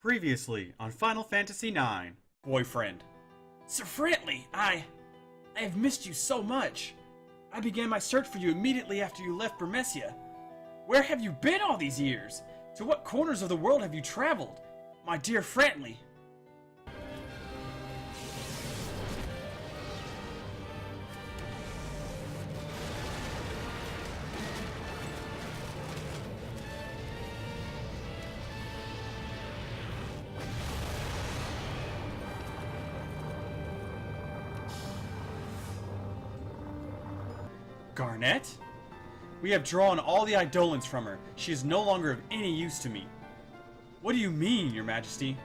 Previously on Final Fantasy IX. Boyfriend. Sir Friendly, I have missed you so much. I began my search for you immediately after you left Bermesia. Where have you been all these years? To what corners of the world have you traveled? My dear Friendly. Garnet? We have drawn all the Eidolons from her. She is no longer of any use to me. What do you mean, Your Majesty?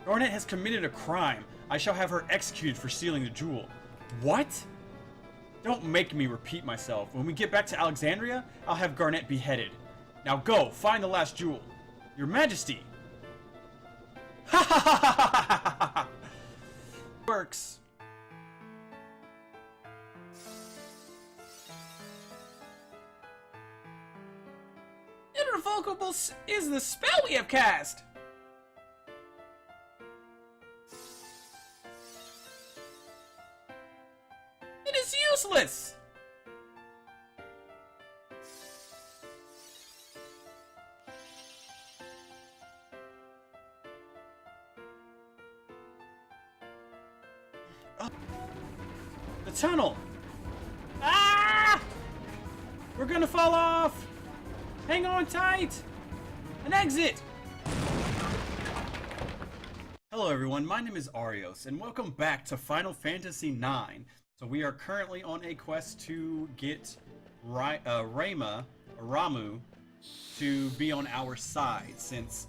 Garnet has committed a crime. I shall have her executed for stealing the jewel. What? Don't make me repeat myself. When we get back to Alexandria, I'll have Garnet beheaded. Now go, find the last jewel. Your Majesty! Ha ha ha ha ha ha ha! Works. Irrevocable is the spell we have cast! It is useless! The tunnel! Ah! We're gonna fall off! Hang on tight! An exit! Hello everyone, my name is Arios, and welcome back to Final Fantasy IX. So we are currently on a quest to get Ramu to be on our side, since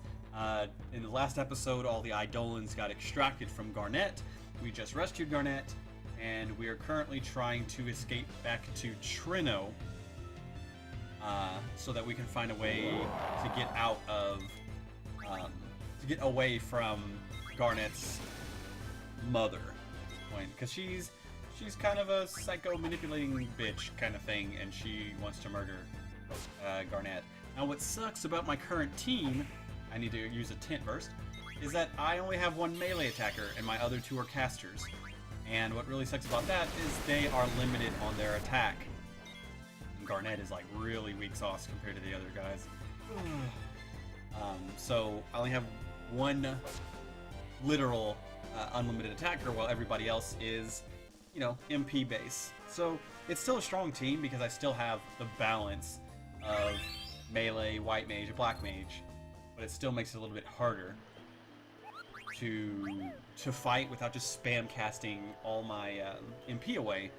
in the last episode all the Eidolons got extracted from Garnet. We just rescued Garnet, and we are currently trying to escape back to Trino, so that we can find a way to get out of, to get away from Garnet's mother at this point, because she's kind of a psycho manipulating bitch kind of thing, and she wants to murder Garnet. Now what sucks about my current team, I need to use a tent burst, is that I only have one melee attacker and my other two are casters. And what really sucks about that is they are limited on their attack. Garnet is like really weak sauce compared to the other guys. So I only have one literal unlimited attacker, while everybody else is, you know, MP base. So it's still a strong team because I still have the balance of melee, white mage, and black mage, but it still makes it a little bit harder to fight without just spam casting all my MP away.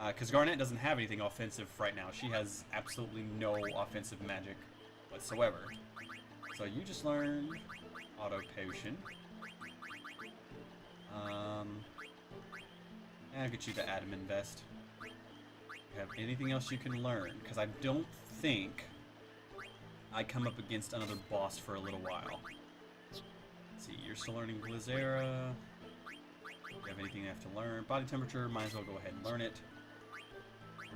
Because Garnet doesn't have anything offensive right now. She has absolutely no offensive magic whatsoever. So you just learn Auto Potion. And I'll get you the Admin Vest. You have anything else you can learn? Because I don't think I come up against another boss for a little while. Let's see, you're still learning Blizzera. Do you have anything you have to learn? Body temperature, might as well go ahead and learn it.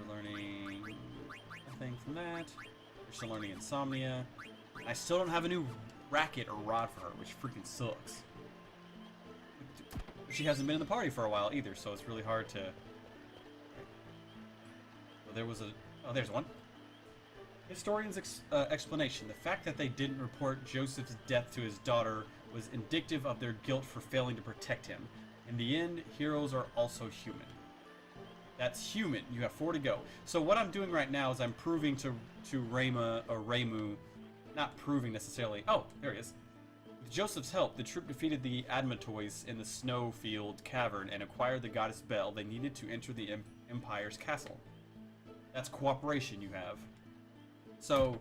We're learning nothing from that. We're still learning Insomnia. I still don't have a new racket or rod for her, which freaking sucks. She hasn't been in the party for a while either, so it's really hard to... Well, there was a... Oh, there's one. Historian's explanation. The fact that they didn't report Joseph's death to his daughter was indicative of their guilt for failing to protect him. In the end, heroes are also human. That's human. You have 4 to go. So what I'm doing right now is I'm proving to Ramu, not proving necessarily. Oh, there he is. With Joseph's help, the troop defeated the Admatois in the Snowfield Cavern and acquired the Goddess Bell they needed to enter the Empire's castle. That's cooperation you have. So,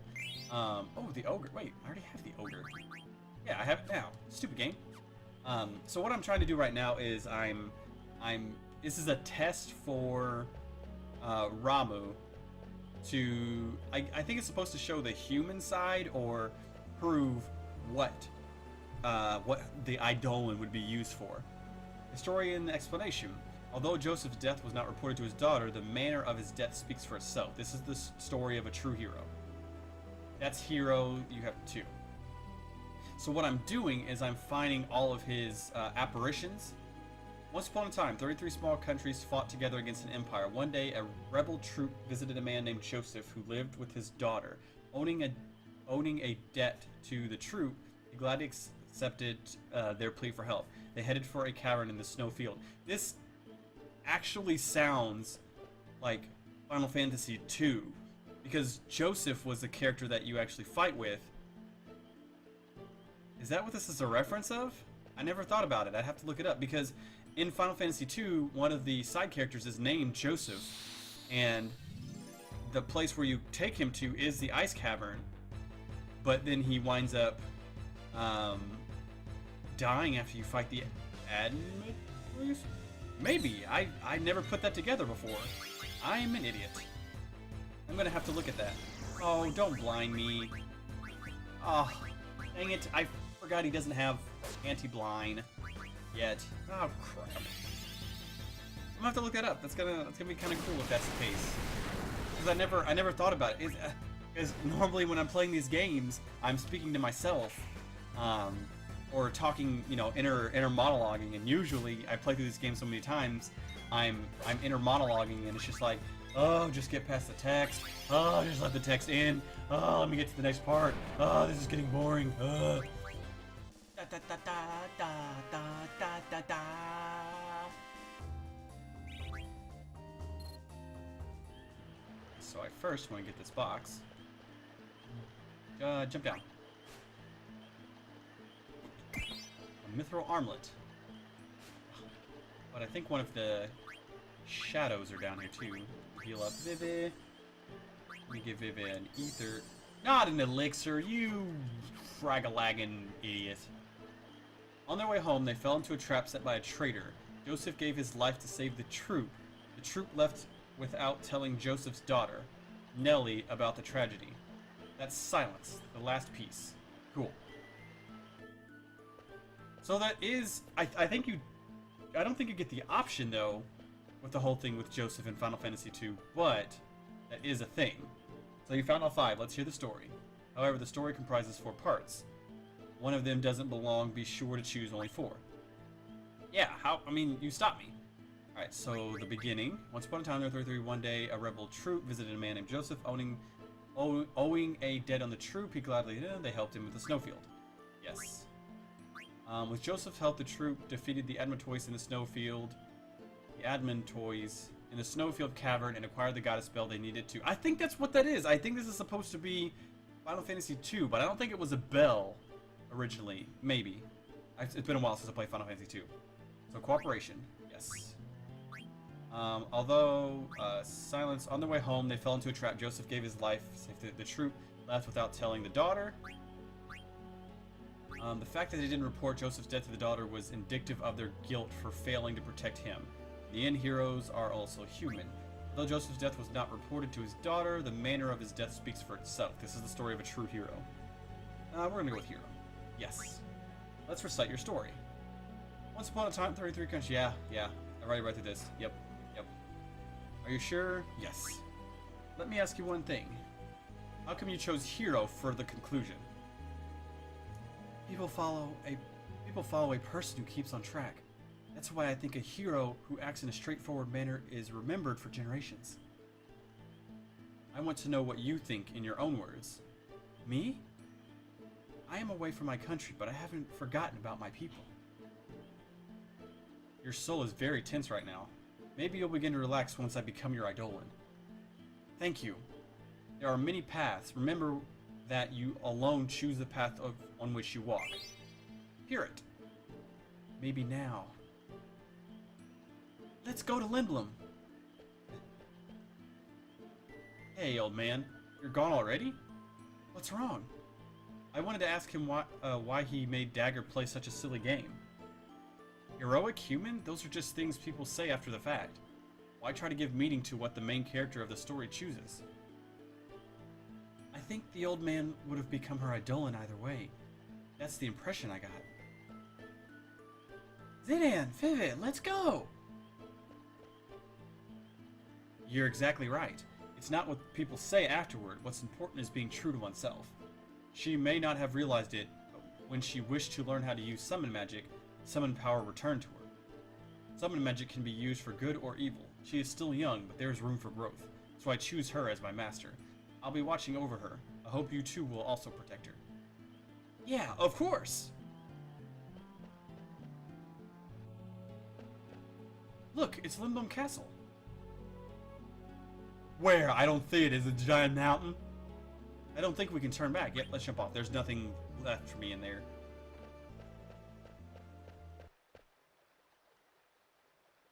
oh, the ogre. Wait, I already have the ogre. Yeah, I have it now. Stupid game. So what I'm trying to do right now is this is a test for Ramu to, I think it's supposed to show the human side or prove what the Eidolon would be used for. Historian explanation. Although Joseph's death was not reported to his daughter, the manner of his death speaks for itself. This is the story of a true hero. That's hero, you have 2. So what I'm doing is I'm finding all of his apparitions. Once upon a time, 33 small countries fought together against an empire. One day, a rebel troop visited a man named Joseph who lived with his daughter. Owning a debt to the troop, he gladly accepted their plea for help. They headed for a cavern in the snow field. This actually sounds like Final Fantasy II, because Joseph was the character that you actually fight with. Is that what this is a reference of? I never thought about it. I'd have to look it up, because in Final Fantasy II, one of the side characters is named Joseph, and the place where you take him to is the ice cavern, but then he winds up dying after you fight the Admins? Maybe. I never put that together before. I am an idiot. I'm gonna have to look at that. Oh, don't blind me. Oh, dang it. I forgot he doesn't have anti-blind yet. Oh, crap. I'm gonna have to look that up. That's gonna be kind of cool if that's the case. Because I never thought about it. Because normally when I'm playing these games, I'm speaking to myself, or talking, you know, inner monologuing. And usually, I play through these games so many times, I'm inner monologuing, and it's just like, oh, just get past the text. Oh, just let the text in. Oh, let me get to the next part. Oh, this is getting boring. Da da da da da da da da da. So I first want to get this box. Jump down. A mithril armlet. But I think one of the shadows are down here too. Heal up Vivi. Let me give Vivi an ether. Not an elixir, you frag-a-lagging idiot. On their way home, they fell into a trap set by a traitor. Joseph gave his life to save the troop. The troop left without telling Joseph's daughter, Nellie, about the tragedy. That's silence, the last piece. Cool. So that is, I think you, I don't think you get the option though, with the whole thing with Joseph in Final Fantasy II, but that is a thing. So you found all 5, let's hear the story. However, the story comprises 4 parts. One of them doesn't belong, be sure to choose only 4. Yeah, I mean, you stopped me. Alright, so the beginning. Once upon a time, there were 33. One day, a rebel troop visited a man named Joseph, owing a debt on the troop. He gladly did. They helped him with the snowfield. Yes. With Joseph's help, the troop defeated the Admatois in the snowfield. The Admatois in the snowfield cavern and acquired the goddess spell they needed to. I think that's what that is. I think this is supposed to be Final Fantasy II, but I don't think it was a bell originally. Maybe. It's been a while since I played Final Fantasy II. So cooperation. Yes. Although silence. On their way home, they fell into a trap. Joseph gave his life. The troop left without telling the daughter. The fact that they didn't report Joseph's death to the daughter was indicative of their guilt for failing to protect him. In the end, heroes are also human. Though Joseph's death was not reported to his daughter, the manner of his death speaks for itself. This is the story of a true hero. We're gonna go with hero. Yes. Let's recite your story. Once upon a time, 33 countries. Yeah. I already read through this. Yep. Are you sure? Yes. Let me ask you one thing. How come you chose hero for the conclusion? People follow a person who keeps on track. That's why I think a hero who acts in a straightforward manner is remembered for generations. I want to know what you think in your own words. Me? I am away from my country, but I haven't forgotten about my people. Your soul is very tense right now. Maybe you'll begin to relax once I become your Eidolon. Thank you. There are many paths. Remember that you alone choose the path on which you walk. Hear it. Maybe now. Let's go to Lindblom. Hey, old man. You're gone already? What's wrong? I wanted to ask him why he made Dagger play such a silly game. Heroic human? Those are just things people say after the fact. Why try to give meaning to what the main character of the story chooses? I think the old man would have become her Eidolon either way. That's the impression I got. Zidane, Vivi, let's go! You're exactly right. It's not what people say afterward. What's important is being true to oneself. She may not have realized it, when she wished to learn how to use summon magic, summon power returned to her. Summon magic can be used for good or evil. She is still young, but there is room for growth, so I choose her as my master. I'll be watching over her. I hope you two will also protect her. Yeah, of course! Look, it's Lindblom Castle. Where? I don't see it. Is it a giant mountain? I don't think we can turn back. Yep, let's jump off. There's nothing left for me in there.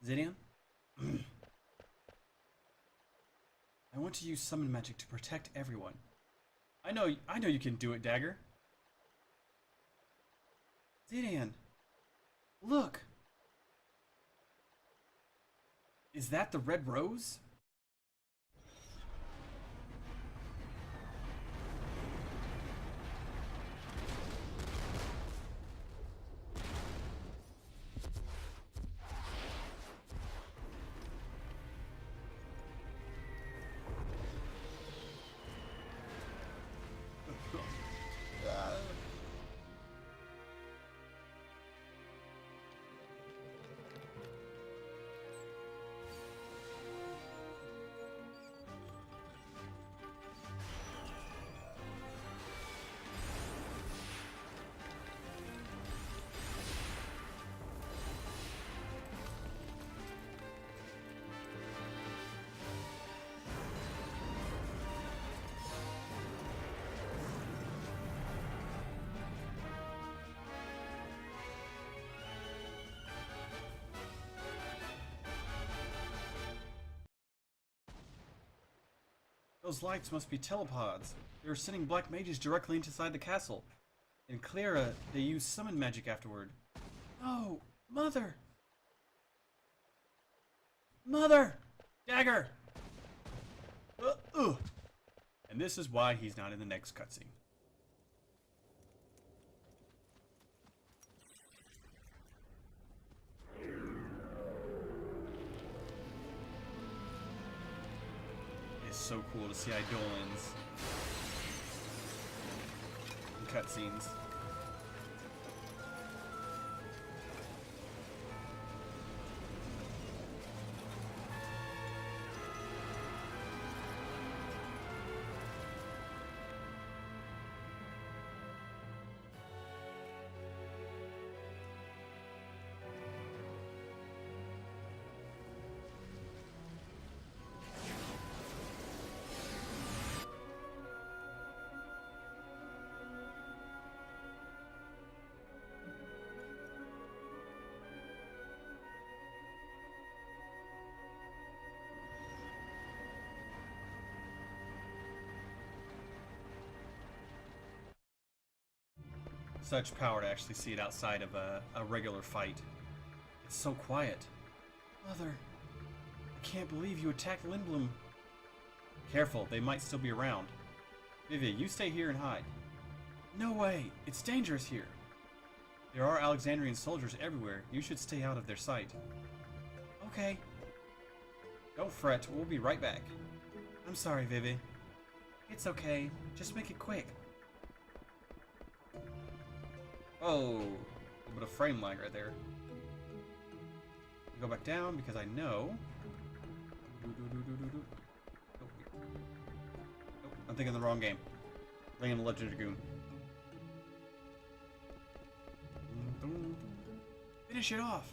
Zidian? I want to use summon magic to protect everyone. I know you can do it, Dagger. Zidian, look. Is that the red rose? Those lights must be telepods. They were sending black mages directly inside the castle. In Clara, they used summon magic afterward. No! Mother! Mother! Dagger! And this is why he's not in the next cutscene. It's so cool to see Eidolons in cutscenes. Such power to actually see it outside of a regular fight. It's so quiet. Mother, I can't believe you attacked Lindblom. Careful, they might still be around. Vivi, you stay here and hide. No way, it's dangerous here. There are Alexandrian soldiers everywhere. You should stay out of their sight. Okay. Don't fret, we'll be right back. I'm sorry, Vivi. It's okay, just make it quick. Oh, a little bit of frame lag right there. Go back down because I know. Nope, I'm thinking the wrong game. Bringing the Legend of Dragoon. Finish it off.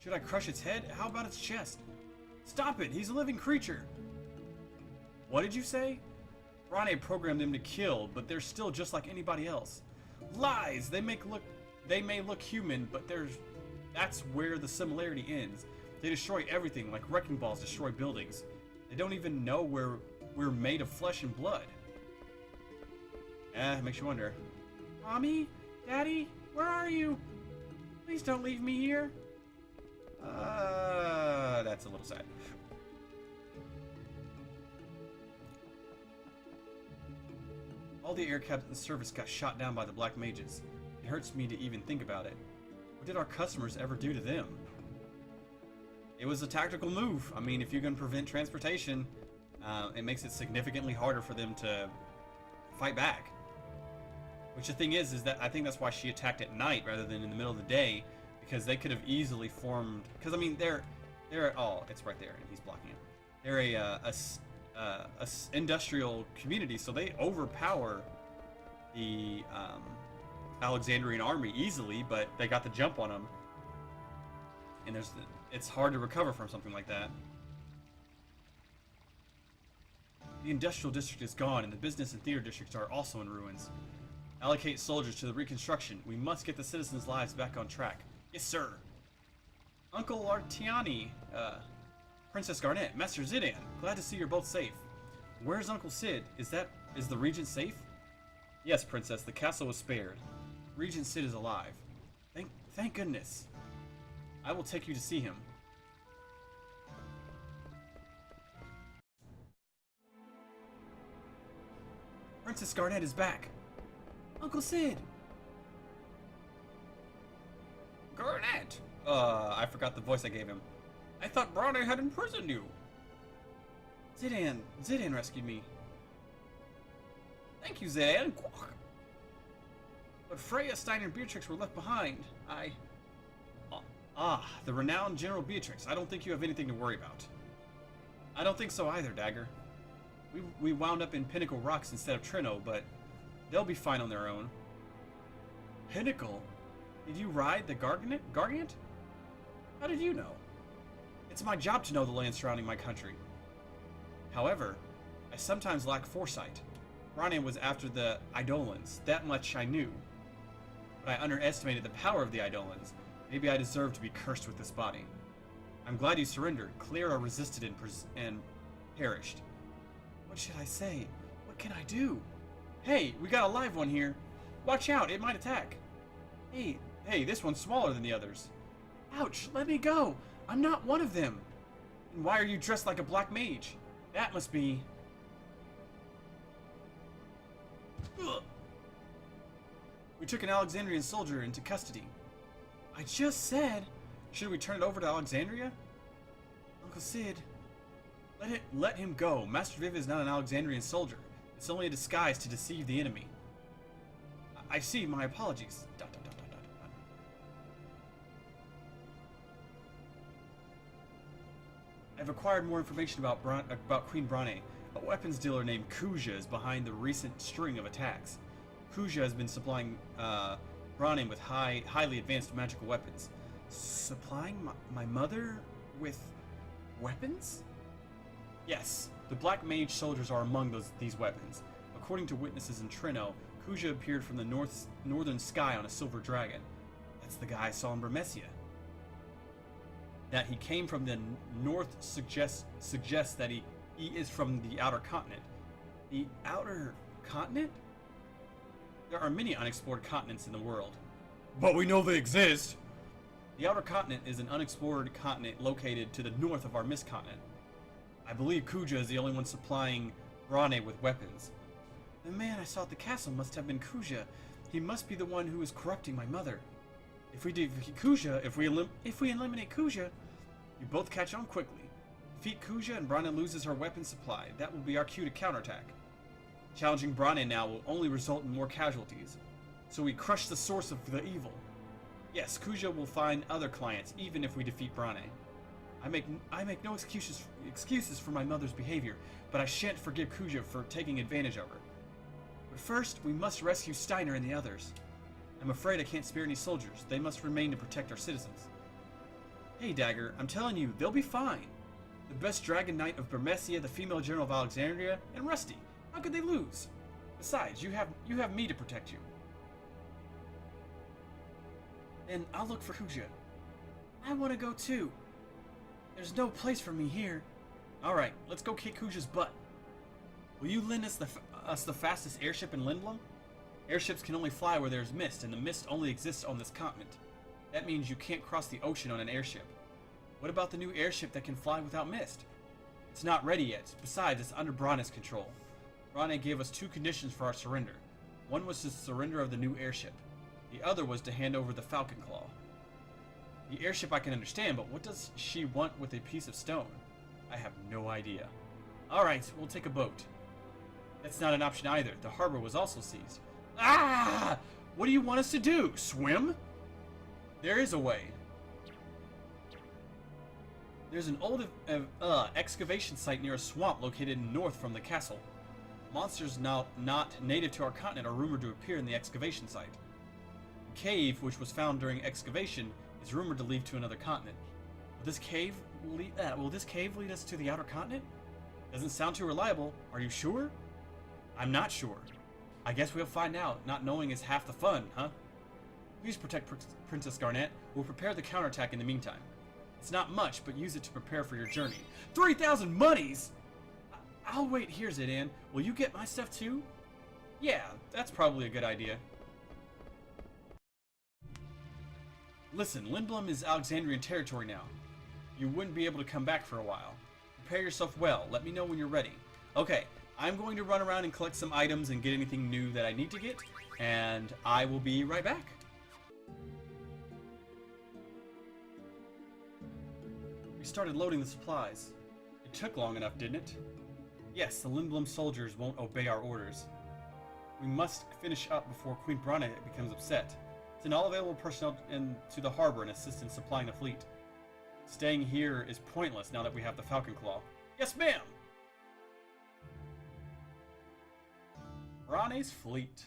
Should I crush its head? How about its chest? Stop it! He's a living creature. What did you say? Brahne programmed them to kill, but they're still just like anybody else. Lies! They may look human, but that's where the similarity ends. They destroy everything like wrecking balls destroy buildings. They don't even know we're made of flesh and blood. Makes you wonder. Mommy? Daddy? Where are you? Please don't leave me here. That's a little sad. All the air captain's service got shot down by the black mages. It hurts me to even think about it. What did our customers ever do to them? It was a tactical move. I mean, if you can prevent transportation, it makes it significantly harder for them to fight back. Which the thing is that I think that's why she attacked at night rather than in the middle of the day, because they could have easily formed. Because I mean, they're oh, it's right there, and he's blocking it. They're a industrial community, so they overpower the Alexandrian army easily, but they got the jump on them, and it's hard to recover from something like that. The industrial district is gone, and the business and theater districts are also in ruins. Allocate soldiers to the reconstruction. We must get the citizens' lives back on track. Yes, sir. Uncle Artiani, Princess Garnet, Master Zidan. Glad to see you're both safe. Where's Uncle Sid? Is the Regent safe? Yes, Princess. The castle was spared. Regent Sid is alive. Thank goodness. I will take you to see him. Princess Garnet is back. Uncle Sid! Garnet! I forgot the voice I gave him. I thought Brahne had imprisoned you. Zidan rescued me. Thank you, Zidan. But Freya, Steiner, and Beatrix were left behind. The renowned General Beatrix. I don't think you have anything to worry about. I don't think so either, Dagger. We wound up in Pinnacle Rocks instead of Trino, but they'll be fine on their own. Pinnacle? Did you ride the Gargant? How did you know? It's my job to know the land surrounding my country. However, I sometimes lack foresight. Brahne was after the Eidolons, that much I knew. But I underestimated the power of the Eidolons. Maybe I deserve to be cursed with this body. I'm glad you surrendered. Clara resisted and perished. What should I say? What can I do? Hey, we got a live one here. Watch out, it might attack. Hey, this one's smaller than the others. Ouch, let me go. I'm not one of them. And why are you dressed like a black mage? That must be... Ugh. We took an Alexandrian soldier into custody. I just said... Should we turn it over to Alexandria? Uncle Sid... Let him go. Master Viv is not an Alexandrian soldier. It's only a disguise to deceive the enemy. I see. My apologies. I've acquired more information about Queen Brahne. A weapons dealer named Kuja is behind the recent string of attacks. Kuja has been supplying Brahne with highly advanced magical weapons. Supplying my mother with weapons? Yes, the Black Mage soldiers are among these weapons. According to witnesses in Trino, Kuja appeared from the northern sky on a silver dragon. That's the guy I saw in Bermesia. That he came from the north suggests that he is from the outer continent. The outer continent? There are many unexplored continents in the world. But we know they exist! The outer continent is an unexplored continent located to the north of our mist continent. I believe Kuja is the only one supplying Brahne with weapons. The man I saw at the castle must have been Kuja. He must be the one who is corrupting my mother. If we eliminate Kuja, we both catch on quickly. Defeat Kuja and Brahne loses her weapon supply. That will be our cue to counterattack. Challenging Brahne now will only result in more casualties. So we crush the source of the evil. Yes, Kuja will find other clients even if we defeat Brahne. I make no excuses for my mother's behavior, but I shan't forgive Kuja for taking advantage of her. But first, we must rescue Steiner and the others. I'm afraid I can't spare any soldiers. They must remain to protect our citizens. Hey, Dagger, I'm telling you, they'll be fine. The best Dragon Knight of Bermesia, the female general of Alexandria, and Rusty. How could they lose? Besides, you have me to protect you. Then I'll look for Kuja. I want to go too. There's no place for me here. Alright, let's go kick Kuja's butt. Will you lend us the fastest airship in Lindblom? Airships can only fly where there's mist, and the mist only exists on this continent. That means you can't cross the ocean on an airship. What about the new airship that can fly without mist? It's not ready yet. Besides, it's under Brahne's control. Brahne gave us 2 conditions for our surrender. One was the surrender of the new airship. The other was to hand over the Falcon Claw. The airship I can understand, but what does she want with a piece of stone? I have no idea. Alright, we'll take a boat. That's not an option either. The harbor was also seized. Ah! What do you want us to do? Swim? There is a way. There's an old excavation site near a swamp located north from the castle. Monsters not native to our continent are rumored to appear in the excavation site. The cave, which was found during excavation, is rumored to lead to another continent. Will this cave lead us to the outer continent? Doesn't sound too reliable. Are you sure? I'm not sure. I guess we'll find out. Not knowing is half the fun, huh? Please protect Princess Garnet. We'll prepare the counterattack in the meantime. It's not much, but use it to prepare for your journey. 3,000 monies! I'll wait here, Zidan. Will you get my stuff too? Yeah, that's probably a good idea. Listen, Lindblum is Alexandrian territory now. You wouldn't be able to come back for a while. Prepare yourself well. Let me know when you're ready. Okay, I'm going to run around and collect some items and get anything new that I need to get, and I will be right back. We started loading the supplies. It took long enough, didn't it? Yes, the Lindblum soldiers won't obey our orders. We must finish up before Queen Brahne becomes upset. Send all available personnel to the harbor and assist in supplying the fleet. Staying here is pointless now that we have the Falcon Claw. Yes, ma'am! Brahne's fleet.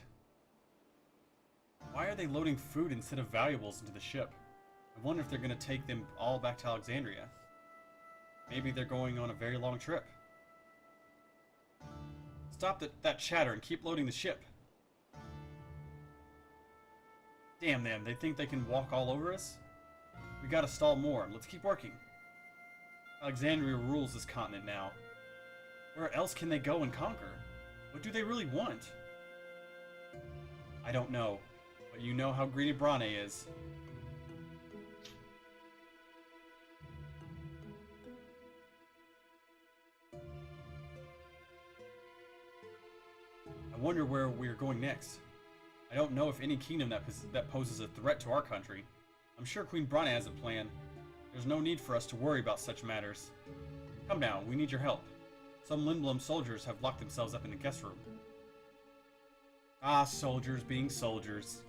Why are they loading food instead of valuables into the ship? I wonder if they're going to take them all back to Alexandria. Maybe they're going on a very long trip. Stop that chatter and keep loading the ship. Damn them, they think they can walk all over us? We gotta stall more. Let's keep working. Alexandria rules this continent now. Where else can they go and conquer? What do they really want? I don't know, but you know how greedy Brahne is. I wonder where we're going next. I don't know if any kingdom that poses a threat to our country. I'm sure Queen Brahne has a plan. There's no need for us to worry about such matters. Come now, we need your help. Some Lindblum soldiers have locked themselves up in the guest room. Ah, soldiers being soldiers.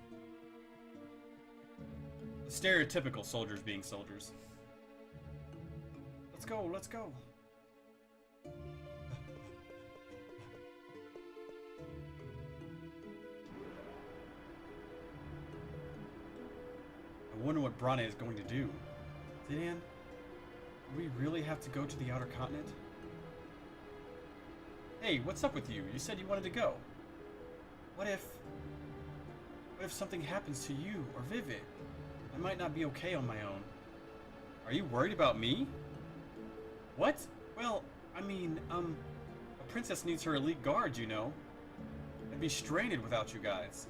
The stereotypical soldiers being soldiers. Let's go, let's go. I wonder what Brahne is going to do. Zidan, do we really have to go to the outer continent? Hey, what's up with you? You said you wanted to go. What if something happens to you or Vivid? I might not be okay on my own. Are you worried about me? What? Well, I mean, a princess needs her elite guard, you know. I'd be stranded without you guys.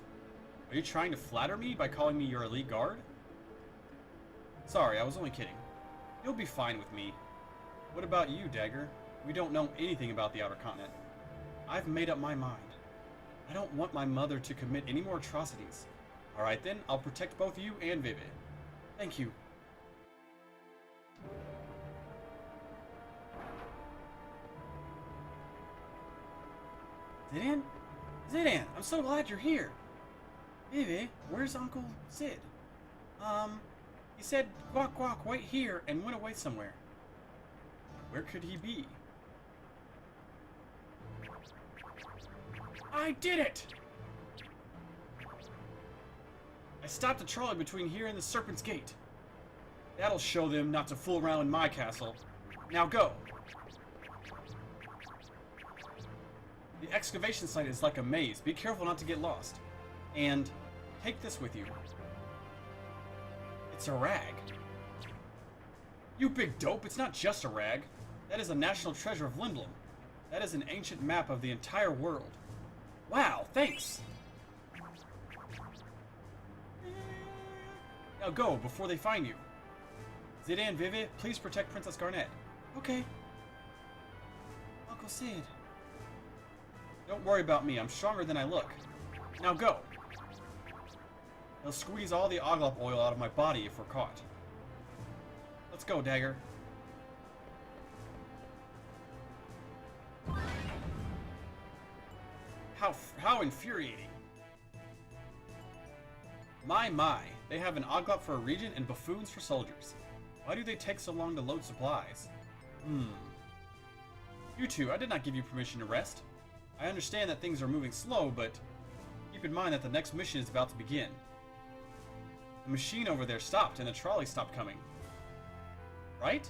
Are you trying to flatter me by calling me your elite guard? Sorry, I was only kidding. You'll be fine with me. What about you, Dagger? We don't know anything about the outer continent. I've made up my mind. I don't want my mother to commit any more atrocities. Alright then, I'll protect both you and Vivid. Thank you. Zidan? Zidan, I'm so glad you're here. Vivid, where's Uncle Sid? He said, "Quack, quack, wait here," and went away somewhere. Where could he be? I did it! I stopped a trolley between here and the Serpent's Gate. That'll show them not to fool around in my castle. Now go! The excavation site is like a maze. Be careful not to get lost. And take this with you. It's a rag. You big dope, it's not just a rag. That is a national treasure of Lindblum. That is an ancient map of the entire world. Wow, thanks! Now go, before they find you. Zidan, Vivid, please protect Princess Garnet. Okay. Uncle Sid. Don't worry about me, I'm stronger than I look. Now go! They'll squeeze all the oglop oil out of my body if we're caught. Let's go, Dagger. How infuriating. My, they have an oglop for a regent and buffoons for soldiers. Why do they take so long to load supplies? You two, I did not give you permission to rest. I understand that things are moving slow, but keep in mind that the next mission is about to begin. The machine over there stopped and the trolley stopped coming. Right?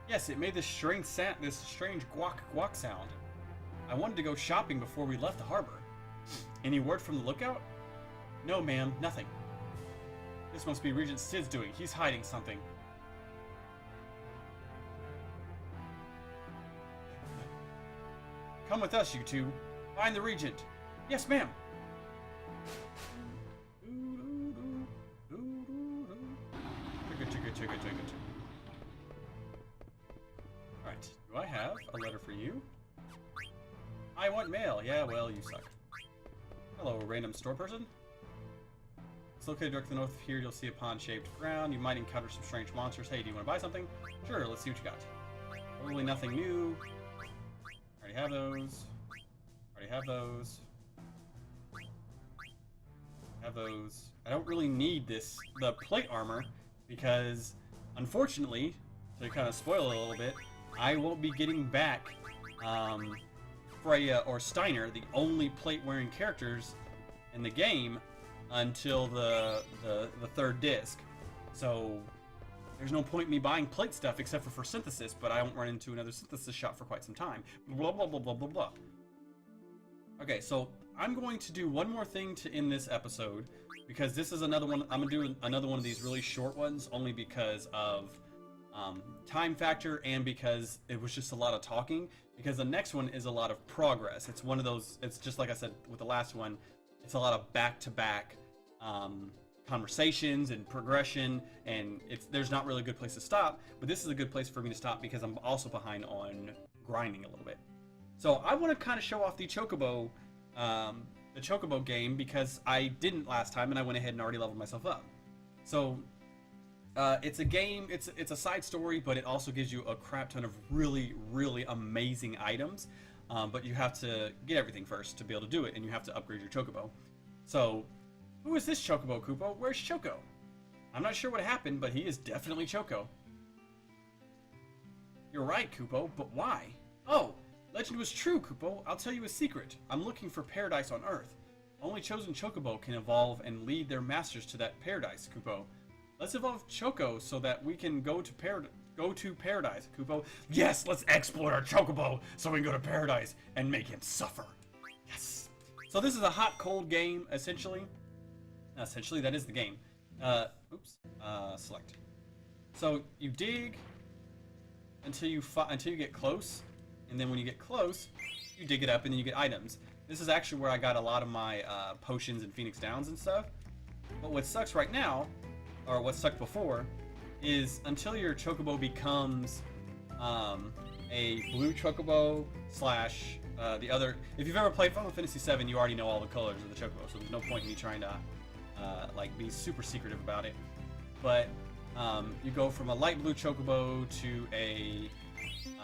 Yes, it made this strange guac guac sound. I wanted to go shopping before we left the harbor. Any word from the lookout? No, ma'am, nothing. This must be Regent Sid's doing. He's hiding something. Come with us, you two. Find the Regent. Yes, ma'am. Alright, do I have a letter for you? I want mail. Yeah, well, you suck. Hello, random store person. It's located directly north of here. You'll see a pond-shaped ground. You might encounter some strange monsters. Hey, do you want to buy something? Sure, let's see what you got. Totally nothing new. Already have those. Already have those. Have those. I don't really need the plate armor, because, unfortunately, to kind of spoil it a little bit, I won't be getting back Freya or Steiner, the only plate-wearing characters in the game, until the third disc. So there's no point in me buying plate stuff except for synthesis, but I won't run into another synthesis shop for quite some time. Blah, blah, blah, blah, blah, blah. Okay, so I'm going to do one more thing to end this episode, because this is another one. I'm going to do another one of these really short ones, only because of time factor and because it was just a lot of talking, because the next one is a lot of progress. It's one of those, it's just like I said with the last one, it's a lot of back-to-back conversations and progression, and there's not really a good place to stop, but this is a good place for me to stop because I'm also behind on grinding a little bit. So I want to kind of show off the Chocobo game, because I didn't last time and I went ahead and already leveled myself up. So it's a game, it's a side story, but it also gives you a crap ton of really, really amazing items. But you have to get everything first to be able to do it, and you have to upgrade your Chocobo. So, who is this Chocobo, Koopo? Where's Choco? I'm not sure what happened, but he is definitely Choco. You're right, Koopo, but why? Oh, legend was true, Koopo. I'll tell you a secret. I'm looking for paradise on Earth. Only chosen Chocobo can evolve and lead their masters to that paradise, Koopo. Let's evolve Choco so that we can go to paradise, Koopo. Yes, let's exploit our Chocobo so we can go to paradise and make him suffer. Yes. So this is a hot, cold game, essentially. Essentially, that is the game. Select. So you dig until you get close, and then when you get close, you dig it up, and then you get items. This is actually where I got a lot of my potions and Phoenix Downs and stuff. But what sucks right now, or what sucked before, is until your Chocobo becomes a blue Chocobo slash the other. If you've ever played Final Fantasy VII, you already know all the colors of the Chocobo, so there's no point in me trying to like be super secretive about it. But you go from a light blue Chocobo to a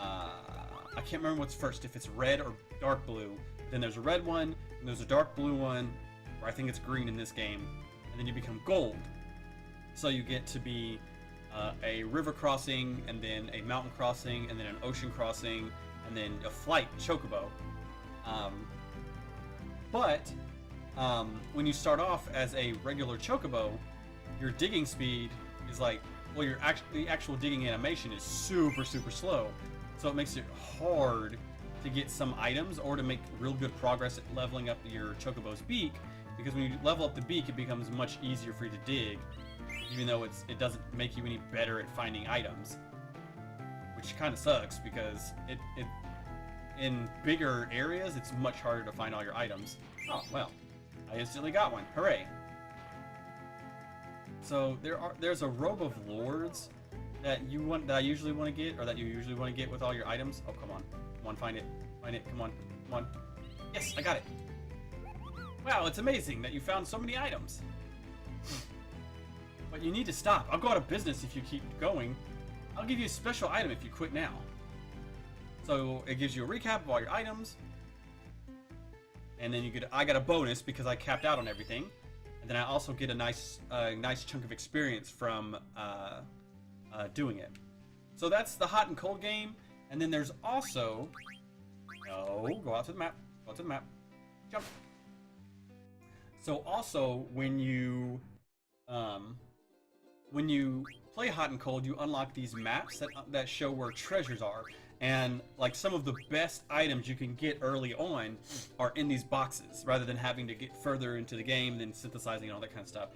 I can't remember what's first, if it's red or dark blue. Then there's a red one, and there's a dark blue one, or I think it's green in this game, and then you become gold. So you get to be a river crossing, and then a mountain crossing, and then an ocean crossing, and then a flight Chocobo. But when you start off as a regular Chocobo, your digging speed is like, well, the actual digging animation is super, super slow. So it makes it hard to get some items or to make real good progress at leveling up your Chocobo's beak, because when you level up the beak, it becomes much easier for you to dig, even though it doesn't make you any better at finding items, which kind of sucks, because it in bigger areas it's much harder to find all your items. Oh well, I instantly got one. Hooray! So there's a robe of lords that I usually want to get, or that you usually want to get with all your items. Oh, come on, find it, come on. Yes, I got it. Wow, it's amazing that you found so many items. But you need to stop. I'll go out of business if you keep going. I'll give you a special item if you quit now. So it gives you a recap of all your items, and then I got a bonus because I capped out on everything. and then I also get a nice chunk of experience from doing it. So that's the hot and cold game, and then there's also go out to the map, jump. So also when you play hot and cold, you unlock these maps that show where treasures are. And like some of the best items you can get early on are in these boxes, rather than having to get further into the game, then synthesizing and all that kind of stuff.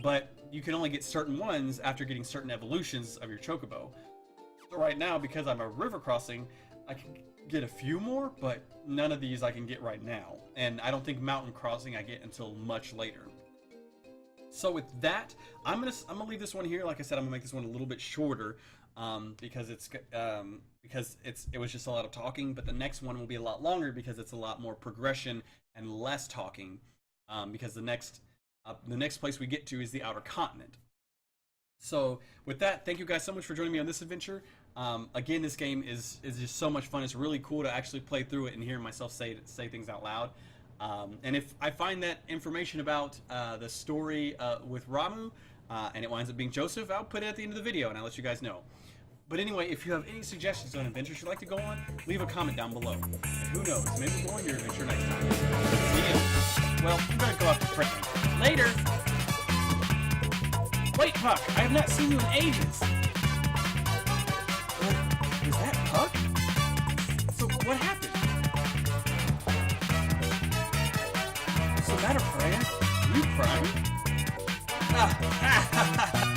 But you can only get certain ones after getting certain evolutions of your chocobo. So right now, because I'm a river crossing, I can get a few more, but none of these I can get right now. And I don't think mountain crossing I get until much later. So with that, I'm gonna leave this one here. Like I said, I'm gonna make this one a little bit shorter. Because it was just a lot of talking, but the next one will be a lot longer because it's a lot more progression and less talking. Because the next place we get to is the outer continent. So with that, thank you guys so much for joining me on this adventure. Again, this game is just so much fun. It's really cool to actually play through it and hear myself say things out loud. And if I find that information about the story with Ramu, and it winds up being Joseph, I'll put it at the end of the video and I'll let you guys know. But anyway, if you have any suggestions on adventures you'd like to go on, leave a comment down below. And who knows, maybe we'll go on your adventure next time. See ya. Well, I'm gonna go off to Brahne. Later! Wait, Puck! I have not seen you in ages! Is that Puck? So, what happened? What's the matter, Freya? Are you crying?